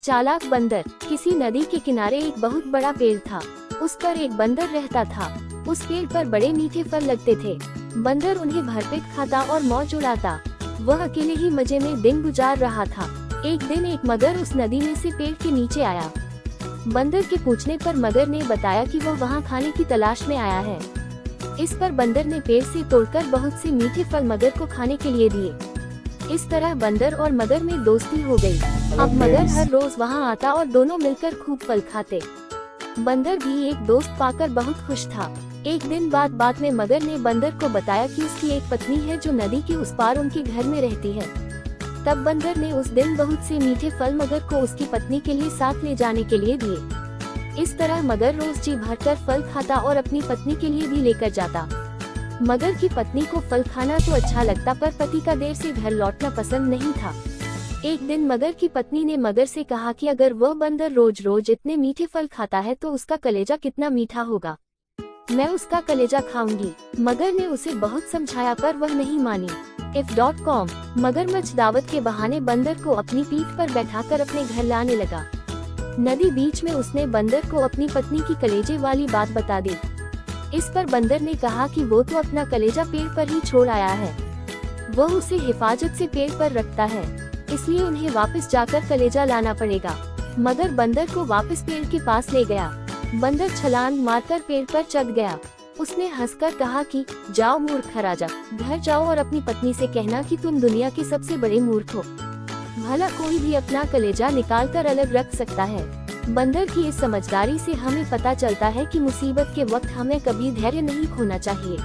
चालाक बंदर। किसी नदी के किनारे एक बहुत बड़ा पेड़ था। उस पर एक बंदर रहता था। उस पेड़ पर बड़े मीठे फल लगते थे। बंदर उन्हें भरपेट खाता और मौज उड़ाता। वह अकेले ही मजे में दिन गुजार रहा था। एक दिन एक मगर उस नदी में से पेड़ के नीचे आया। बंदर के पूछने पर मगर ने बताया कि वह वहाँ खाने की तलाश में आया है। इस पर बंदर ने पेड़ से तोड़कर बहुत से मीठे फल मगर को खाने के लिए दिए। इस तरह बंदर और मगर में दोस्ती हो गई। अब मगर हर रोज वहाँ आता और दोनों मिलकर खूब फल खाते। बंदर भी एक दोस्त पाकर बहुत खुश था। एक दिन बात में मगर ने बंदर को बताया कि उसकी एक पत्नी है जो नदी के उस पार उनके घर में रहती है। तब बंदर ने उस दिन बहुत से मीठे फल मगर को उसकी पत्नी के लिए साथ ले जाने के लिए दिए। इस तरह मगर रोज जी भरकर फल खाता और अपनी पत्नी के लिए भी लेकर जाता। मगर की पत्नी को फल खाना तो अच्छा लगता, पर पति का देर से घर लौटना पसंद नहीं था। एक दिन मगर की पत्नी ने मगर से कहा कि अगर वह बंदर रोज रोज इतने मीठे फल खाता है तो उसका कलेजा कितना मीठा होगा। मैं उसका कलेजा खाऊंगी। मगर ने उसे बहुत समझाया पर वह नहीं मानी। if.com मगरमच्छ दावत के बहाने बंदर को अपनी पीठ पर बैठाकर अपने घर लाने लगा। नदी बीच में उसने बंदर को अपनी पत्नी की कलेजे वाली बात बता दी। इस पर बंदर ने कहा कि वो तो अपना कलेजा पेड़ पर ही छोड़ आया है। वह उसे हिफाजत से पेड़ पर रखता है, इसलिए उन्हें वापस जाकर कलेजा लाना पड़ेगा। मगर बंदर को वापस पेड़ के पास ले गया। बंदर छलांग मारकर पेड़ पर चढ़ गया। उसने हंसकर कहा कि जाओ मूर्ख राजा, घर जाओ और अपनी पत्नी से कहना कि तुम दुनिया के सबसे बड़े मूर्ख हो। भला कोई भी अपना कलेजा निकाल कर अलग रख सकता है। बंदर की इस समझदारी से हमें पता चलता है कि मुसीबत के वक्त हमें कभी धैर्य नहीं खोना चाहिए।